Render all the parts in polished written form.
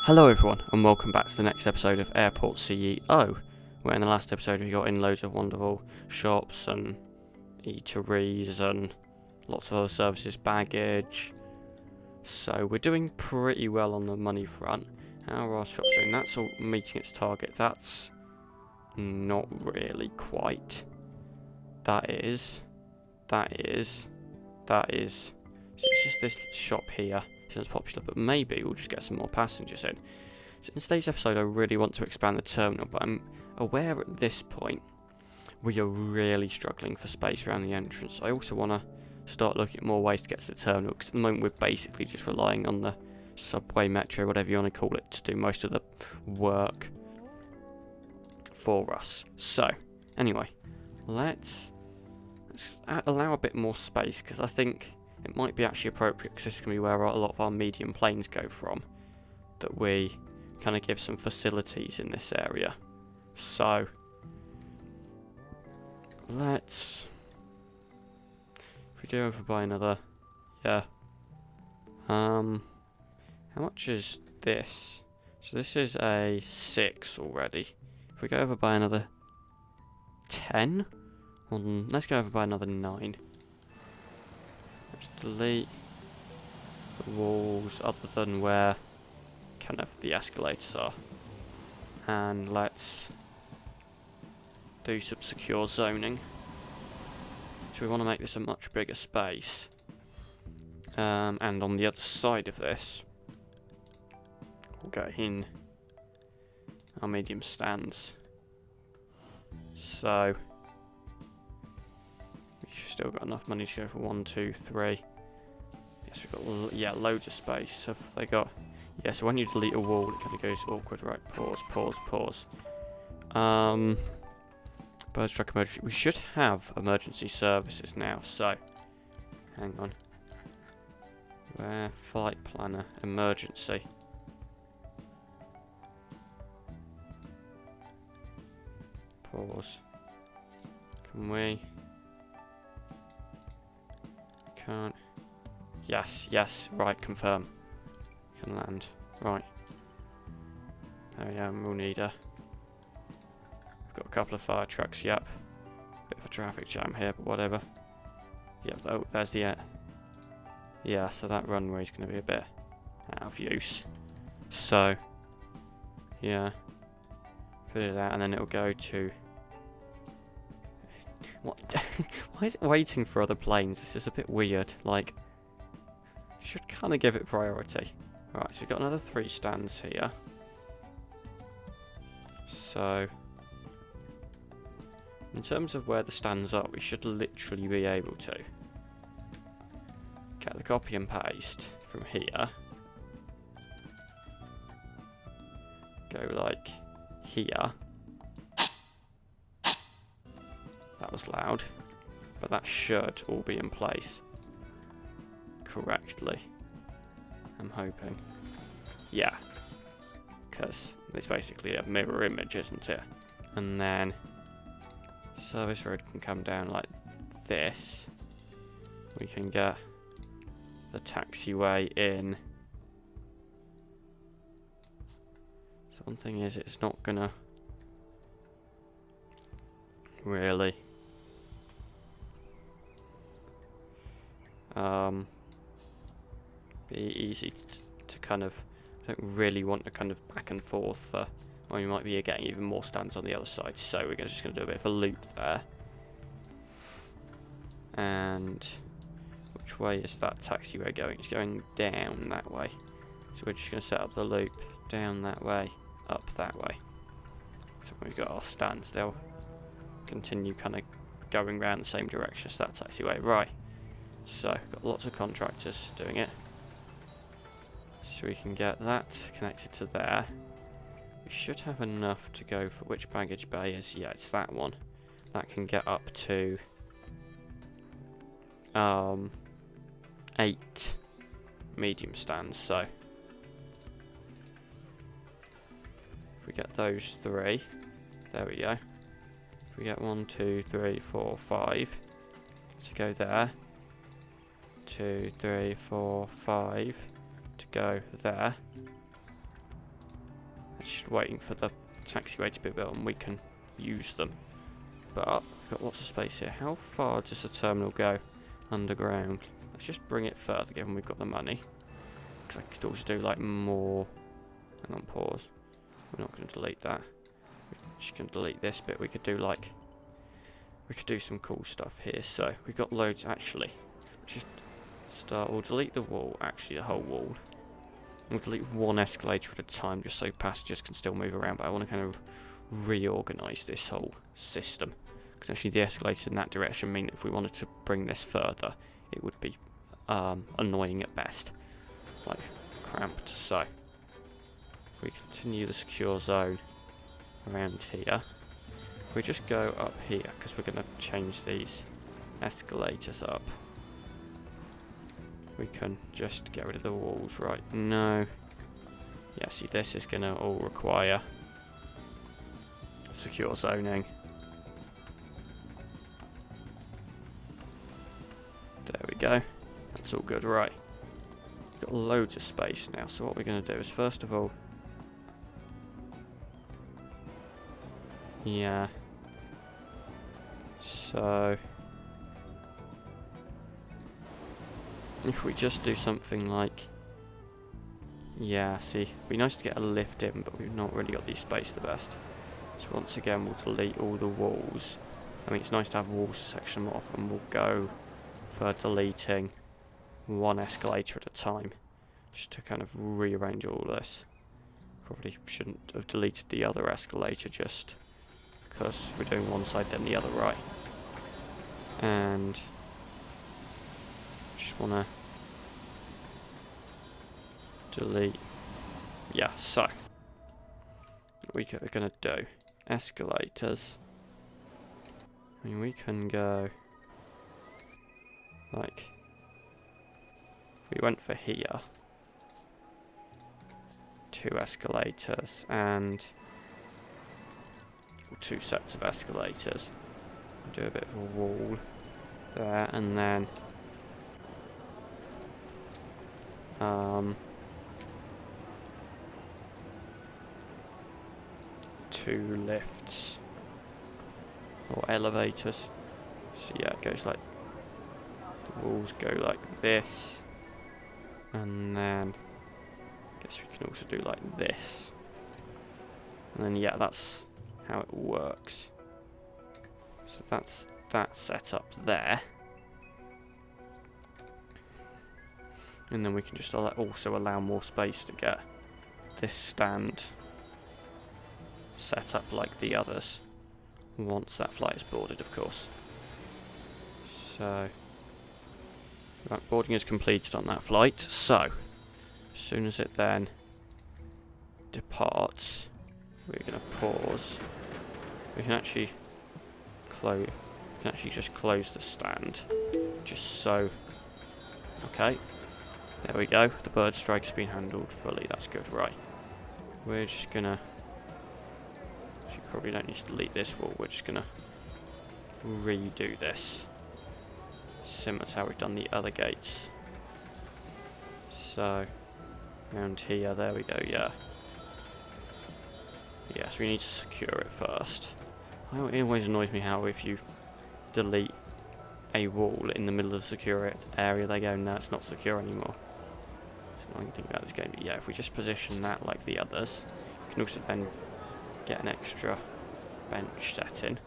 Hello everyone, and welcome back to the next episode of Airport CEO, where in the last episode we got in loads of wonderful shops and eateries and lots of other services, baggage. So we're doing pretty well on the money front. How are our shops doing? That's all meeting its target. That's not really quite. That is. It's just this shop here isn't as popular, but maybe we'll just get some more passengers in. So in today's episode I really want to expand the terminal, but I'm aware at this point we are really struggling for space around the entrance. I also want to start looking at more ways to get to the terminal, because at the moment we're basically just relying on the subway, metro, whatever you want to call it, to do most of the work for us. So anyway, let's allow a bit more space, because I think it might be actually appropriate, because this is going to be where a lot of our medium planes go from, that we kind of give some facilities in this area. So let's, if we go over by another, how much is this? So this is a 6 already. If we go over by another 10, let's go over by another 9. Let's delete the walls other than where kind of the escalators are, and let's do some secure zoning. So we want to make this a much bigger space, and on the other side of this we'll get in our medium stands. So we've still got enough money to go for 1, 2, 3. Yes, we've got loads of space. Have they got? Yeah, so when you delete a wall, it kind of goes awkward. Right, pause. Bird strike emergency. We should have emergency services now, so hang on. Where? Flight planner, emergency. Pause. Can we? Can't. Yes, right, confirm. Can land. Right. There we go, we'll need a... We've got a couple of fire trucks, yep. Bit of a traffic jam here, but whatever. Yep, oh, there's the... yeah, so that runway's going to be a bit out of use. So, yeah. Put it out, and then it'll go to... What? Why is it waiting for other planes? This is a bit weird. Like, should kind of give it priority. Right, so we've got another 3 stands here. So, in terms of where the stands are, we should literally be able to get the copy and paste from here. Go like here. That was loud, but that should all be in place correctly. I'm hoping. Yeah, because it's basically a mirror image, isn't it? And then service road can come down like this. We can get the taxiway in. So one thing is, it's not gonna really be easy to kind of... I don't really want to kind of back and forth for... Well, we might be getting even more stands on the other side, so we're just going to do a bit of a loop there. And which way is that taxiway going? It's going down that way. So we're just going to set up the loop down that way, up that way. So we've got our stands, they'll continue kind of going around the same direction as that taxiway. Right. So, got lots of contractors doing it. So we can get that connected to there. We should have enough to go for which baggage bay is. Yeah, it's that one. That can get up to 8 medium stands. So if we get those 3, there we go. If we get 1, 2, 3, 4, 5 to go there. 2, 3, 4, 5 to go there. just waiting for the taxiway to be built and we can use them. But we've got lots of space here. How far does the terminal go underground? Let's just bring it further, given we've got the money. Because I could also do like more. Hang on, pause. We're not going to delete that. We're just going to delete this bit. We could do like. We could do some cool stuff here. So we've got loads. Actually, just start. We'll delete the wall. Actually, the whole wall. We'll delete one escalator at a time, just so passengers can still move around. But I want to kind of reorganise this whole system. Because actually, the escalators in that direction mean if we wanted to bring this further, it would be annoying at best. Like cramped. So we continue the secure zone around here. We just go up here because we're going to change these escalators up. We can just get rid of the walls, right? No. Yeah, see, this is going to all require secure zoning. There we go. That's all good, right? We've got loads of space now, so what we're going to do is, first of all... Yeah. So... if we just do something like... Yeah, see, it'd be nice to get a lift in, but we've not really got the space the best. So once again, we'll delete all the walls. I mean, it's nice to have walls to section them off, and we'll go for deleting one escalator at a time, just to kind of rearrange all this. Probably shouldn't have deleted the other escalator, just because if we're doing one side, then the other, right? And just want to delete. Yeah, so what we're going to do, escalators. I mean, we can go like, if we went for here, 2 escalators and 2 sets of escalators. Do a bit of a wall there, and then 2 lifts or elevators. So yeah, it goes like, the walls go like this, and then I guess we can also do like this, and then yeah, that's how it works. So that's that set up there, and then we can just also allow more space to get this stand set up like the others once that flight is boarded, of course. So right, boarding is completed on that flight, so as soon as it then departs, we're going to pause. We can actually just close the stand, just so. Okay, there we go. The bird strike's been handled fully. That's good, right? We're just gonna. Actually, probably don't need to delete this wall. We're just gonna redo this, similar to how we've done the other gates. So around here, there we go. Yeah. Yes, we need to secure it first. It always annoys me how if you delete a wall in the middle of the secure area, they go, no, it's not secure anymore. It's an annoying thing about this game. But yeah, if we just position that like the others, we can also then get an extra bench set in.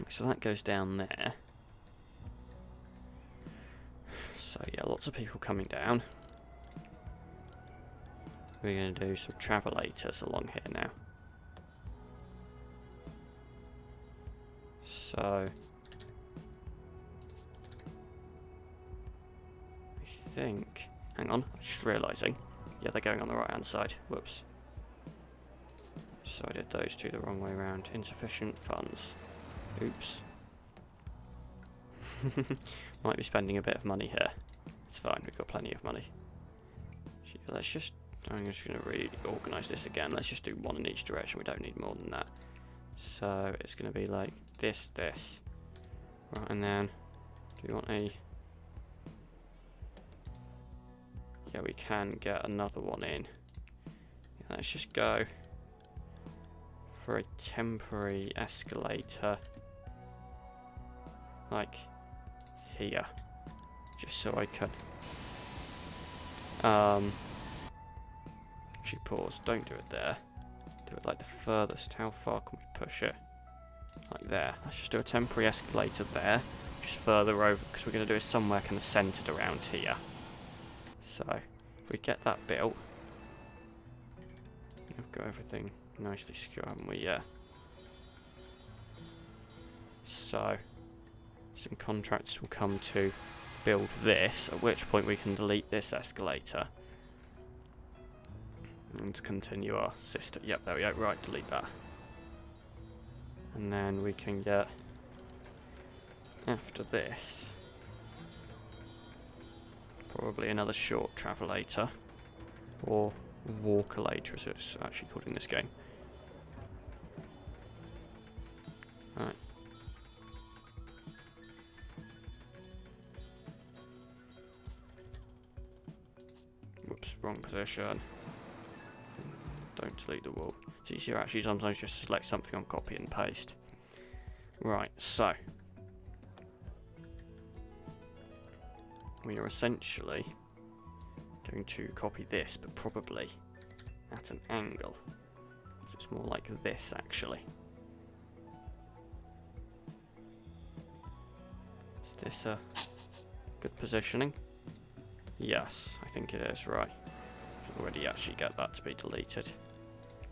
So that goes down there. So yeah, lots of people coming down. We're going to do some travelators along here now. So I think, hang on, I'm just realising, yeah, they're going on the right hand side. Whoops. So I did those two the wrong way around. Insufficient funds. Oops. Might be spending a bit of money here. It's fine, we've got plenty of money. Let's just, I'm just going to reorganise this again. Let's just do one in each direction. We don't need more than that. So it's going to be like this. Right, and then do we want a... Yeah, we can get another one in. Yeah, Let's just go for a temporary escalator, like here, just so I can actually pause, don't do it there, do it like the furthest. How far can we push it? Like there. Let's just do a temporary escalator there, just further over, because we're going to do it somewhere kind of centered around here. So if we get that built, we've got everything nicely secure, haven't we? Yeah. So some contracts will come to build this, at which point we can delete this escalator and continue our system. Yep, there we go. Right, delete that. And then we can get, after this, probably another short travelator, or walkalator as it's actually called in this game. Right. Whoops, wrong position. Don't delete the wall. So you see, actually sometimes just select something on copy and paste. Right, so we are essentially going to copy this, but probably at an angle. So it's more like this, actually. Is this a good positioning? Yes, I think it is, right. I can already actually get that to be deleted.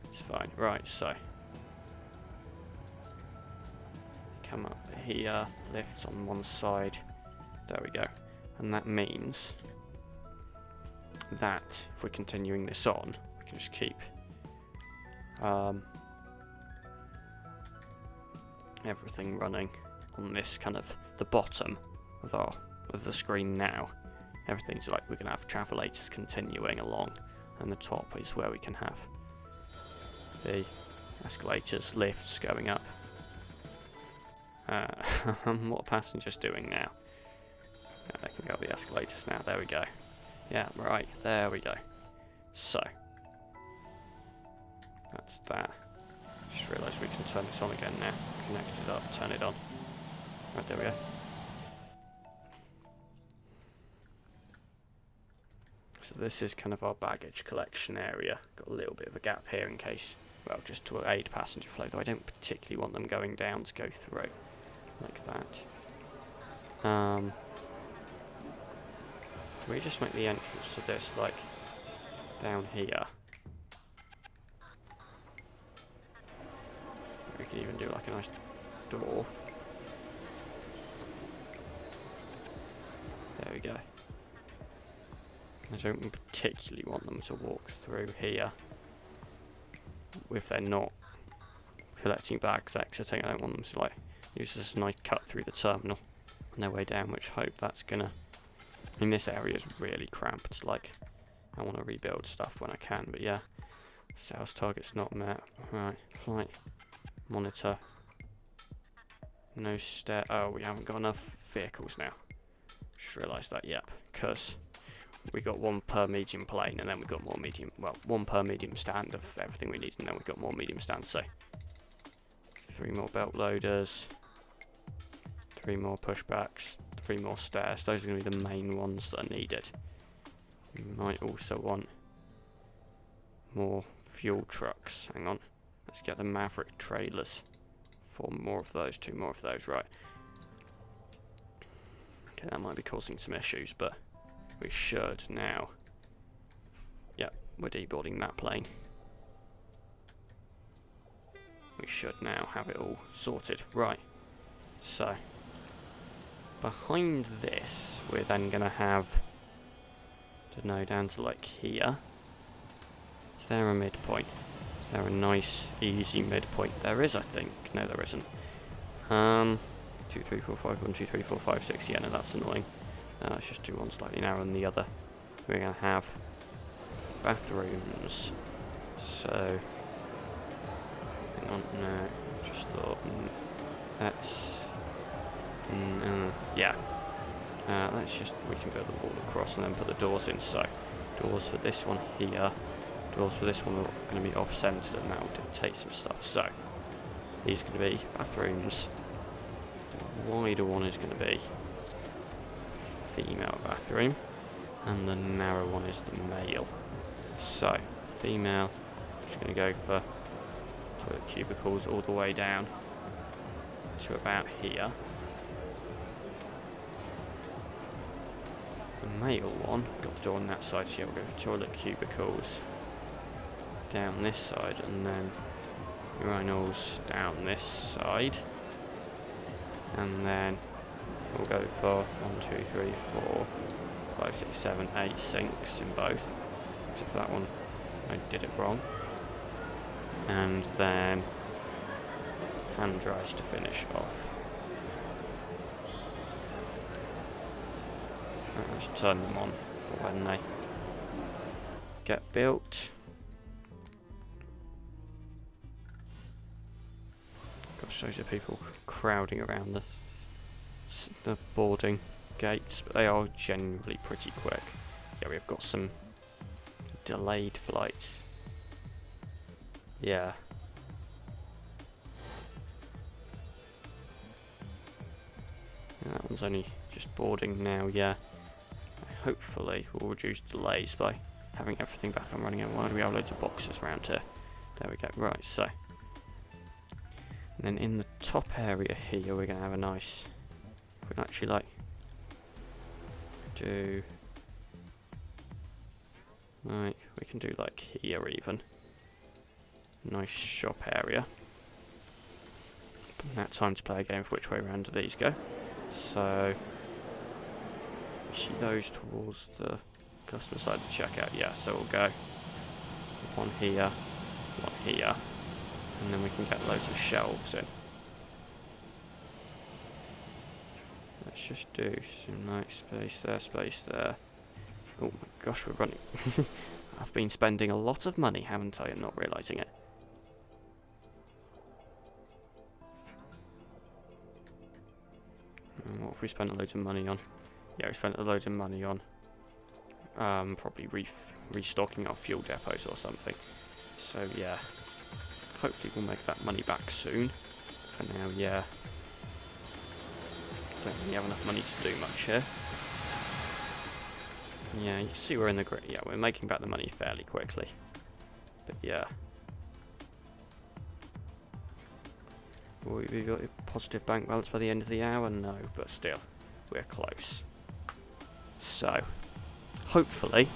It's fine. Right, so come up here, lifts on one side. There we go. And that means that if we're continuing this on, we can just keep everything running on this kind of the bottom of the screen now. Everything's like we're gonna have travelators continuing along, and the top is where we can have the escalators, lifts going up. What are passengers doing now? Yeah, they can go up the escalators now. There we go. Yeah, right. There we go. So that's that. Just realised we can turn this on again now. Connect it up, turn it on. Right, there we go. So this is kind of our baggage collection area. Got a little bit of a gap here in case, well, just to aid passenger flow, though I don't particularly want them going down to go through like that. Can we just make the entrance to this like down here? We can even do like a nice door. There we go. I don't particularly want them to walk through here if they're not collecting bags exiting. I don't want them to like use this nice cut through the terminal on their way down, which I hope that's gonna. I mean, this area is really cramped. Like, I want to rebuild stuff when I can, but yeah. Sales targets not met. Right, flight monitor. No stair. Oh, we haven't got enough vehicles now. Just realised that. Yep, because we got one per medium plane, and then we got more medium. Well, one per medium stand of everything we need, and then we got more medium stands. So 3 more belt loaders, 3 more pushbacks, 3 more stairs. Those are going to be the main ones that are needed. We might also want more fuel trucks. Hang on, let's get the Maverick trailers. 4 more of those, 2 more of those. Right. Okay, that might be causing some issues, but we should now. Yep, we're deboarding that plane. We should now have it all sorted. Right, so behind this we're then going to have, I don't know, down to like here. Is there a midpoint? Is there a nice easy midpoint? There is, I think. No, there isn't. 2, 3, 4, 5, 1, 2, 3, 4, 5, 6. Yeah, no, that's annoying. Let's just do one slightly narrower than the other. We're going to have bathrooms. So, hang on, no, just thought, that's, yeah. We can build the wall across and then put the doors in. So, doors for this one here, Doors for this one are going to be off-centered, and that will dictate some stuff. So, these are going to be bathrooms. The wider one is going to be female bathroom, and the narrow one is the male. So, female, just going to go for toilet cubicles all the way down to about here. The male one, got the door on that side, so yeah, we'll go for toilet cubicles down this side, and then urinals down this side, and then we'll go for 1, 2, 3, 4, 5, 6, 7, 8 sinks in both, except for that one I did it wrong, and then hand dryers to finish off. Right, let's turn them on for when they get built. Gosh, those are people crowding around the boarding gates, but they are generally pretty quick. Yeah, we've got some delayed flights. Yeah. That one's only just boarding now, yeah. Hopefully we'll reduce delays by having everything back and running. And why do we have loads of boxes around here? There we go. Right, so. And then in the top area here, we're going to have a nice... We can actually, like, do... Like, we can do, like, here even. Nice shop area. Now time to play a game of which way round do these go. So... She goes towards the customer side to checkout. Yeah, so we'll go one here, and then we can get loads of shelves in. Let's just do some nice space there. Oh my gosh, we're running. I've been spending a lot of money, haven't I, and not realising it. And what have we spent loads of money on? Yeah, we spent a load of money on probably restocking our fuel depots or something. So yeah, hopefully we'll make that money back soon. For now, yeah, don't really have enough money to do much here. Yeah, you can see we're in the yeah, we're making back the money fairly quickly. But yeah, will we got a positive bank balance by the end of the hour? No, but still, we're close. So, hopefully,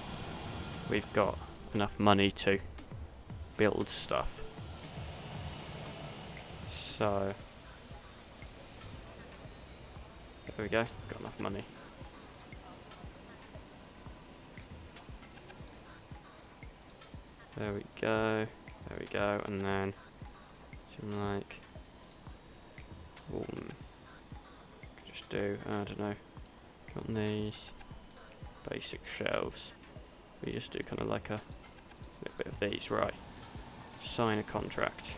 we've got enough money to build stuff. So, there we go, got enough money. There we go, and then some like, just do, I don't know, got these. Basic shelves. We just do kind of like a little bit of these, right? Sign a contract.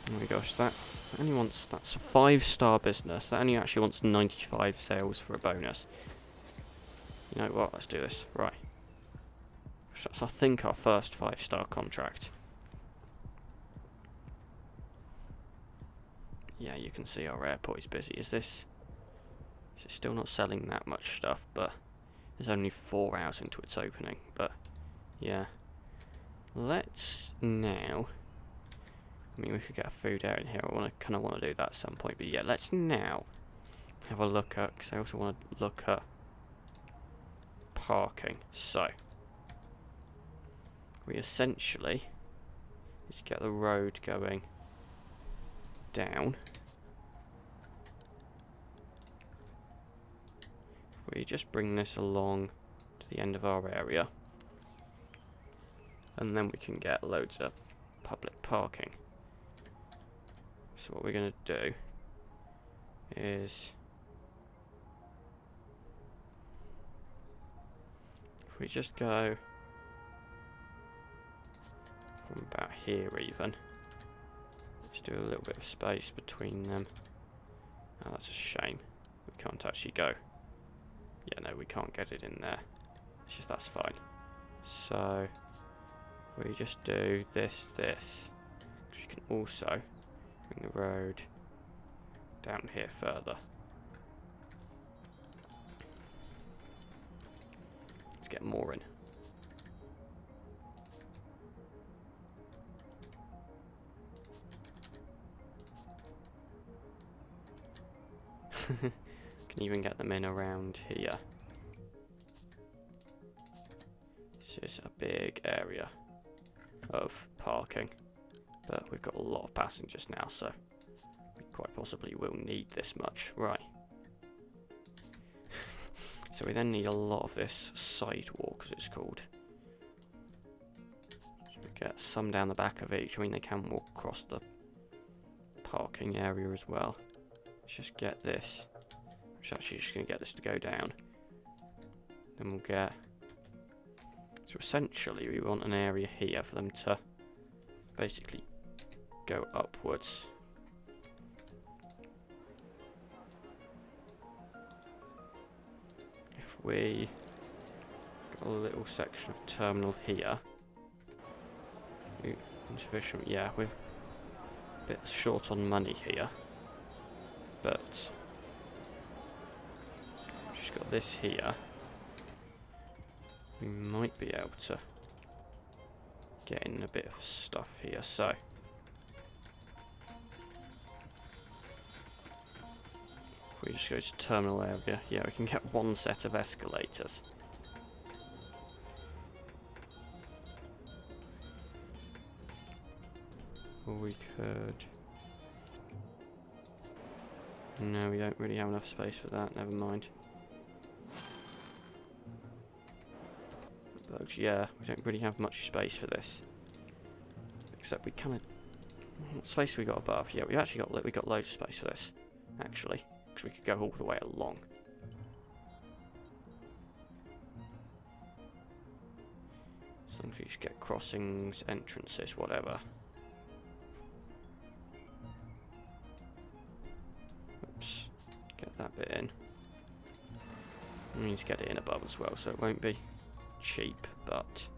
Oh my gosh, that only wants, that's a 5-star business. That only actually wants 95 sales for a bonus. You know what? Let's do this. Right. That's, I think, our first 5-star contract. Yeah, you can see our airport is busy. Is this? It's still not selling that much stuff, but there's only 4 hours into its opening. But yeah, let's now. I mean, we could get a food area in here. I kind of want to do that at some point. But yeah, let's now have a look at. Because I also want to look at parking. So we essentially just get the road going down. We just bring this along to the end of our area, and then we can get loads of public parking. So what we're going to do is, if we just go from about here even, just do a little bit of space between them. Oh, that's a shame. We can't actually go. Yeah, no, we can't get it in there. It's just, that's fine. So, we just do this. You can also bring the road down here further. Let's get more in. Can even get them in around here. It's just a big area of parking, but we've got a lot of passengers now, so we quite possibly will need this much. Right. So we then need a lot of this sidewalk, as it's called. So we get some down the back of each. I mean, they can walk across the parking area as well. Let's just get this. I'm actually just going to get this to go down. Then we'll get... So essentially we want an area here for them to basically go upwards. If we got a little section of terminal here. Insufficient, yeah, we're a bit short on money here. But we've just got this here. We might be able to get in a bit of stuff here, so if we just go to terminal area, yeah, we can get one set of escalators. Or we could... No, we don't really have enough space for that, never mind. But yeah, we don't really have much space for this. Except we kind of... What space have we got above? Yeah, we got loads of space for this, actually. Because we could go all the way along. As long as we just get crossings, entrances, whatever. Oops. Get that bit in. We need to get it in above as well, so it won't be cheap, but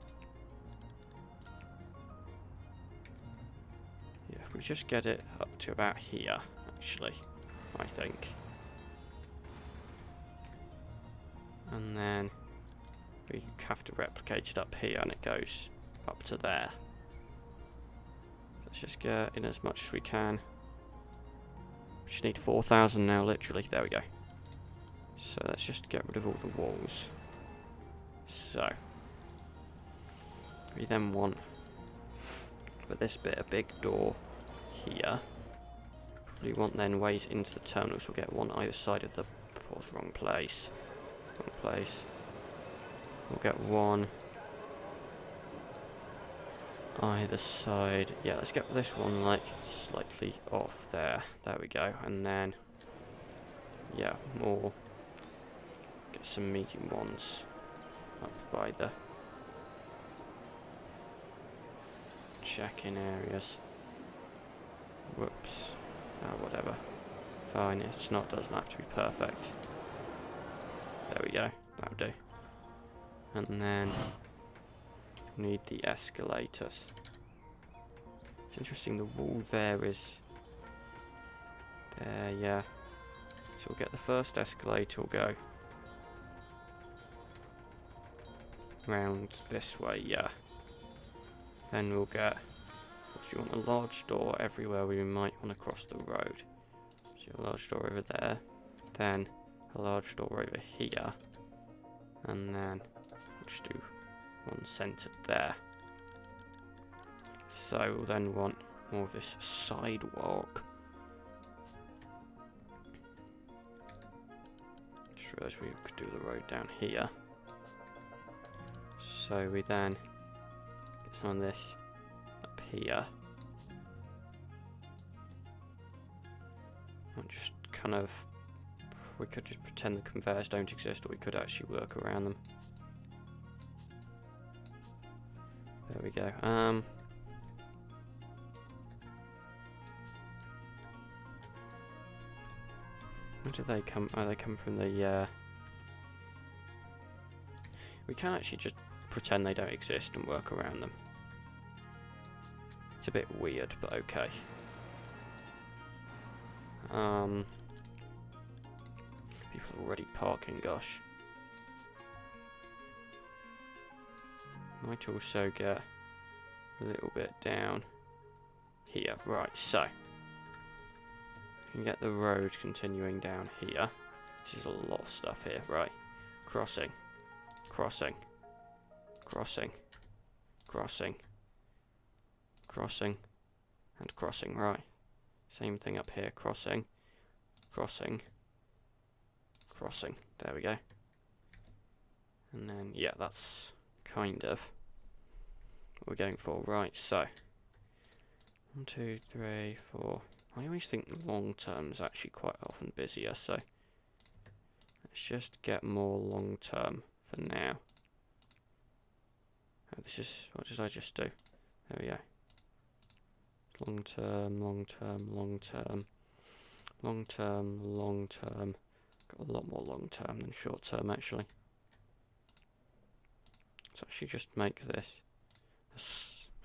yeah, if we just get it up to about here, actually, I think, and then we have to replicate it up here, and it goes up to there. Let's just get in as much as we can. We just need 4,000 now, literally. There we go. So let's just get rid of all the walls. So, we then want, for this bit, a big door here. We want then ways into the terminals. We'll get one either side of the... Pause, wrong place. Wrong place. We'll get one either side. Yeah, let's get this one, like, slightly off there. There we go. And then, yeah, more. Get some medium ones up by the check-in areas. Whoops. Oh, whatever. Fine, it's not, doesn't have to be perfect. There we go, that'll do. And then need the escalators. It's interesting, the wall there is there, yeah. So we'll get the first escalator, will go round this way, yeah. Then we'll get, if you want a large door everywhere, we might want to cross the road. So a large door over there, then a large door over here, and then we'll just do one centered there. So we'll then want more of this sidewalk. Just realised we could do the road down here. So we then get some of this up here. And just kind of, we could just pretend the conveyors don't exist, or we could actually work around them. There we go. Where do they come? Oh, they come from the, we can actually just pretend they don't exist and work around them. It's a bit weird, but okay. People are already parking, gosh. Might also get a little bit down here. Right, so you can get the road continuing down here. This is a lot of stuff here. Right, crossing, crossing, crossing, crossing, crossing, and crossing. Right, same thing up here. Crossing, crossing, crossing. There we go. And then, yeah, that's kind of what we're going for. Right, so 1, 2, 3, 4. I always think long term is actually quite often busier, so let's just get more long term for now. Oh, this is, what did I just do? There we go. Long term, long term, long term, long term, long term. Got a lot more long term than short term actually. Let's actually just make this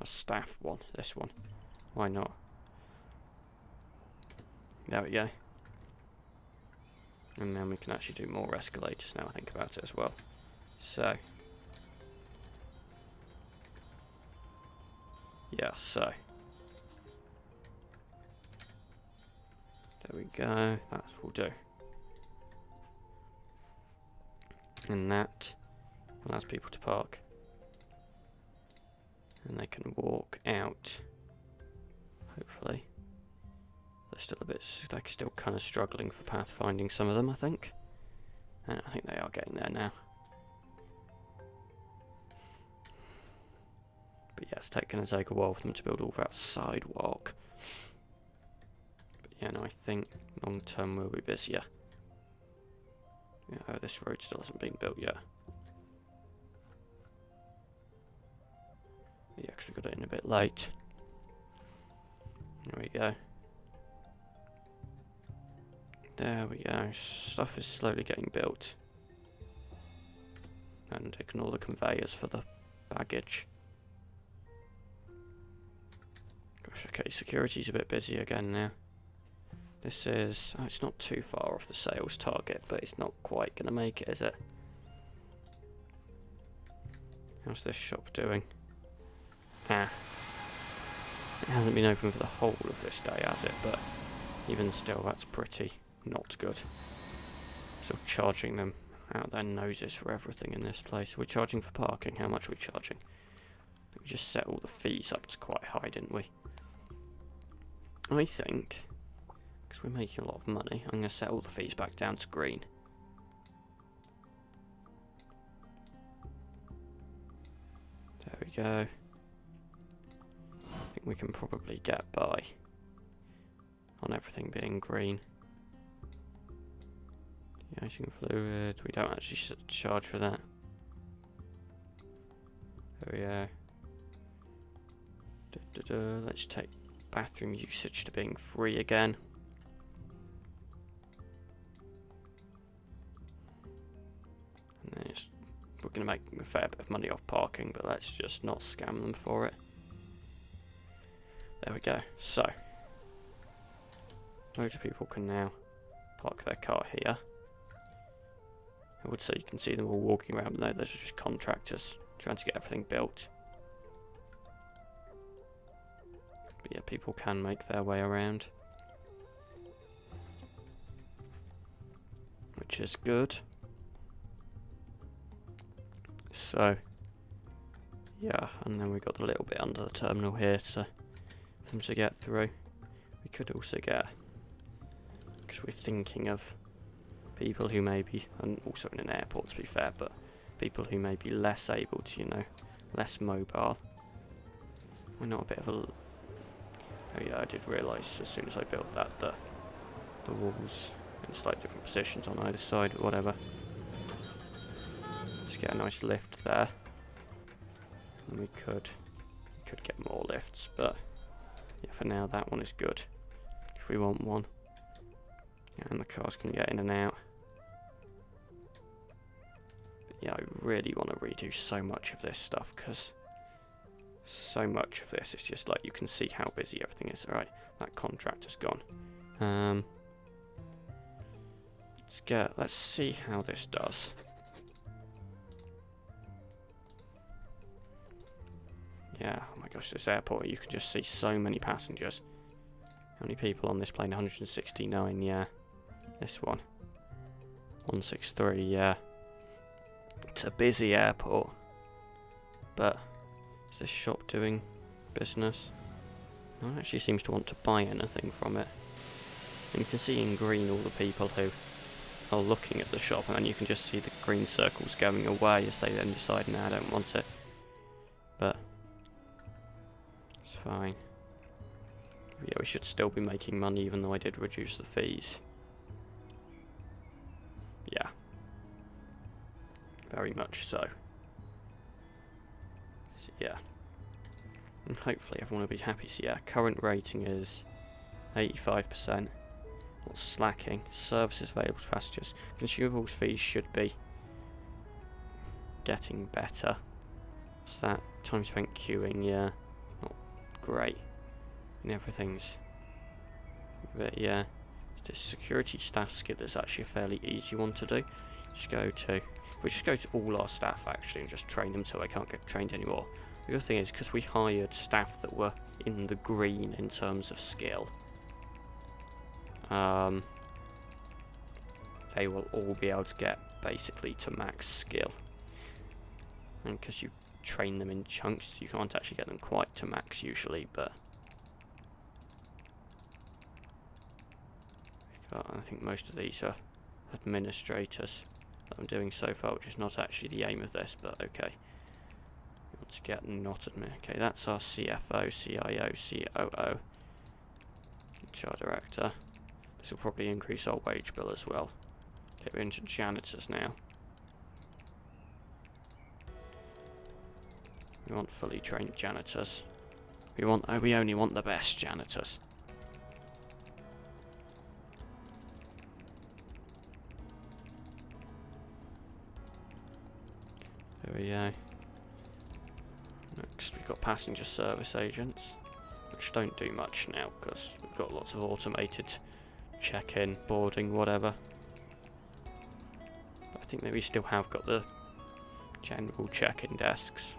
a staff one, this one. Why not? There we go. And then we can actually do more escalators now I think about it as well. So. Yeah, so. There we go. That will do. And that allows people to park. And they can walk out. Hopefully. They're still a bit, they're still kind of struggling for pathfinding, some of them, I think. And I think they are getting there now. But yeah, it's going to take a while for them to build all that sidewalk. But yeah, no, I think long term will be busier. Yeah, oh, this road still hasn't been built yet. Yeah, because we got it in a bit late. There we go. There we go. Stuff is slowly getting built. And ignore the conveyors for the baggage. Gosh, okay, security's a bit busy again now. This is... oh, it's not too far off the sales target, but it's not quite going to make it, is it? How's this shop doing? Ah. It hasn't been open for the whole of this day, has it? But even still, that's pretty not good. Still charging them out their noses for everything in this place. We're charging for parking. How much are we charging? We just set all the fees up to quite high, didn't we? I think, because we're making a lot of money, I'm going to set all the fees back down to green. There we go. I think we can probably get by on everything being green. De-icing fluid, we don't actually charge for that. There we go. Let's take bathroom usage to being free again. And then we're going to make a fair bit of money off parking, but let's just not scam them for it. There we go. So, loads of people can now park their car here. I would say you can see them all walking around, but no, those are just contractors trying to get everything built. But yeah, people can make their way around, which is good. So, yeah, and then we've got the little bit under the terminal here for them to get through. We could also get, because we're thinking of people who may be, and also in an airport to be fair, but people who may be less able to, you know, less mobile. We're not a bit of a... oh yeah, I did realise as soon as I built that the walls in slightly different positions on either side, or whatever. Just get a nice lift there. And we could get more lifts, but yeah, for now that one is good. If we want one. And the cars can get in and out. But yeah, I really want to redo so much of this stuff, because so much of this. It's just like you can see how busy everything is. Alright, that contractor's gone. Let's see how this does. Yeah, oh my gosh, this airport, you can just see so many passengers. How many people on this plane? 169, yeah. This one. 163, yeah. It's a busy airport. But is this shop doing business? No one actually seems to want to buy anything from it. And you can see in green all the people who are looking at the shop, and then you can just see the green circles going away as they then decide, nah, I don't want it. But it's fine. Yeah, we should still be making money even though I did reduce the fees. Yeah. Very much so. So yeah. And hopefully everyone will be happy. So yeah, current rating is 85%. What's slacking? Services available to passengers. Consumables fees should be getting better. What's that? Time spent queuing, yeah. Not great. And everything's a bit, yeah. The security staff skill is actually a fairly easy one to do. We just go to all our staff actually and just train them so they can't get trained anymore. The other thing is, because we hired staff that were in the green in terms of skill, they will all be able to get basically to max skill. And because you train them in chunks, you can't actually get them quite to max usually, but I think most of these are administrators that I'm doing so far, which is not actually the aim of this, but okay. We want to get not admin. Okay, that's our CFO, CIO, COO, HR director. This will probably increase our wage bill as well. Okay, we're into janitors now. We want fully trained janitors. We only want the best janitors. There we go. Next, we've got passenger service agents, which don't do much now because we've got lots of automated check-in, boarding, whatever. I think that we still have got the general check-in desks,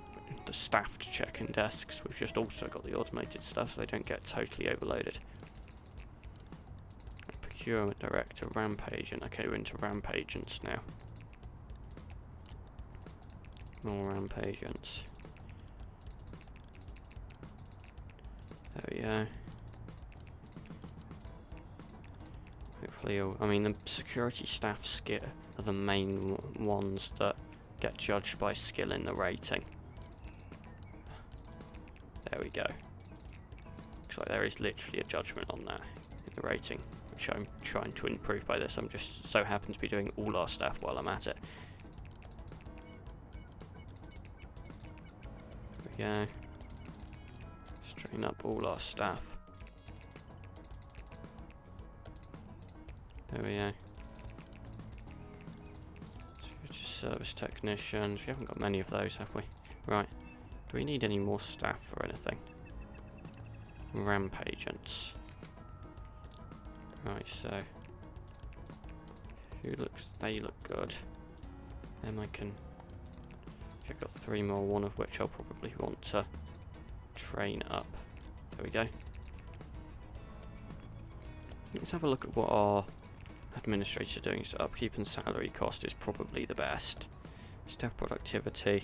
the staffed check-in desks. We've just also got the automated stuff so they don't get totally overloaded. Procurement director, ramp agent. Okay, we're into ramp agents now. More ramp agents. There we go. Hopefully, I mean, the security staff skill are the main ones that get judged by skill in the rating. There we go. Looks like there is literally a judgment on that in the rating, which I'm trying to improve by this. I'm just so happen to be doing all our stuff while I'm at it. There we go. Let's train up all our staff. There we go. Service technicians. We haven't got many of those, have we? Right. Do we need any more staff for anything? Ramp agents. Right, so they look good. Then I can. Okay, I've got 3 more, one of which I'll probably want to train up. There we go. Let's have a look at what our administrators are doing. So upkeep and salary cost is probably the best. Staff productivity.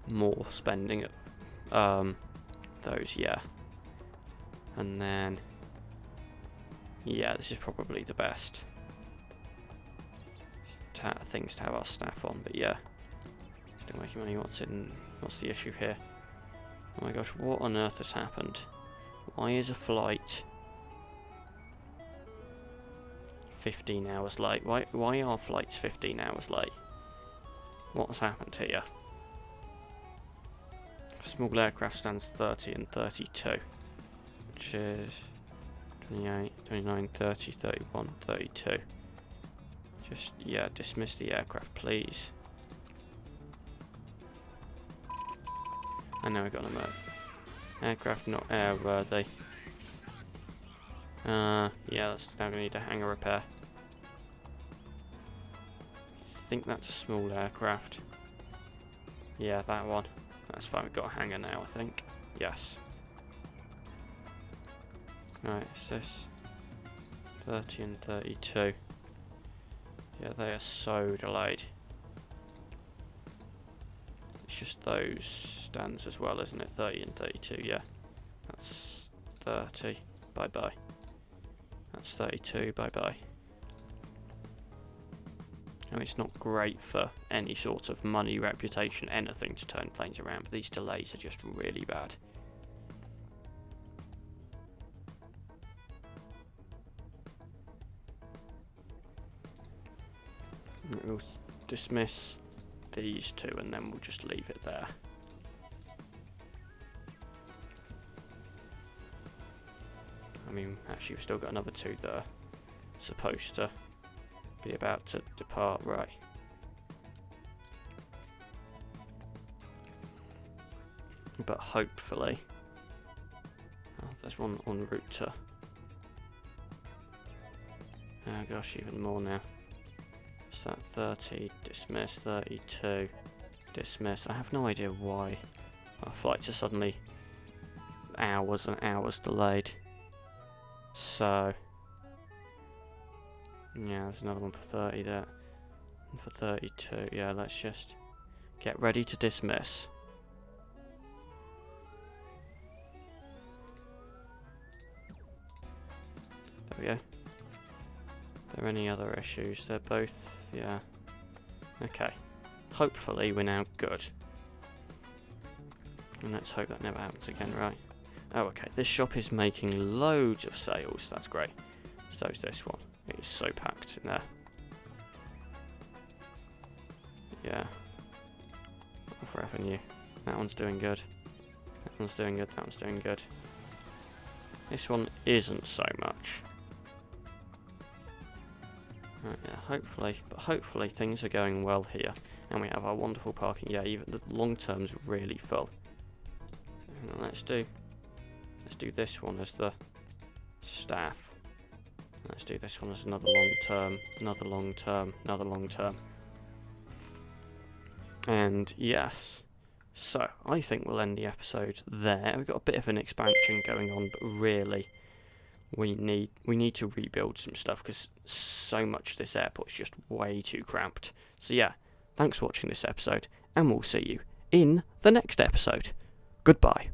More spending at those, yeah. And then yeah, this is probably the best things to have our staff on, but yeah. Still making money. What's the issue here? Oh my gosh, what on earth has happened? Why is a flight 15 hours late? Why are flights 15 hours late? What's happened here? Small aircraft stands 30 and 32, which is 28, 29, 30, 31, 32. Just, yeah, dismiss the aircraft, please. And now we've got an aircraft not airworthy. Yeah, that's now going to need a hangar repair. I think that's a small aircraft. Yeah, that one. That's fine, we've got a hangar now, I think. Yes. Right, it's this. 30 and 32. Yeah, they are so delayed. It's just those stands as well, isn't it? 30 and 32, yeah. That's 30. Bye-bye. That's 32. Bye-bye. I mean, it's not great for any sort of money, reputation, anything to turn planes around, but these delays are just really bad. We'll dismiss these two and then we'll just leave it there. I mean, actually we've still got another two that are supposed to be about to depart, right. But hopefully, oh, there's one en route to, oh gosh, even more now. So that 30, dismiss, 32, dismiss. I have no idea why our flights are suddenly hours and hours delayed. So, yeah, there's another one for 30 there. And for 32, yeah, let's just get ready to dismiss. There we go. Are there any other issues? They're both, yeah. Okay. Hopefully we're now good. And let's hope that never happens again, right? Oh, okay. This shop is making loads of sales. That's great. So is this one. It is so packed in there. Yeah. Off revenue. That one's doing good. That one's doing good. That one's doing good. This one isn't so much. Right, yeah, hopefully things are going well here, and we have our wonderful parking. Yeah, even the long term's really full. And let's do this one as the staff. Let's do this one as another long term, another long term, another long term. And yes, so I think we'll end the episode there. We've got a bit of an expansion going on, but really, we need to rebuild some stuff because so much of this airport is just way too cramped. So yeah, thanks for watching this episode, and we'll see you in the next episode. Goodbye.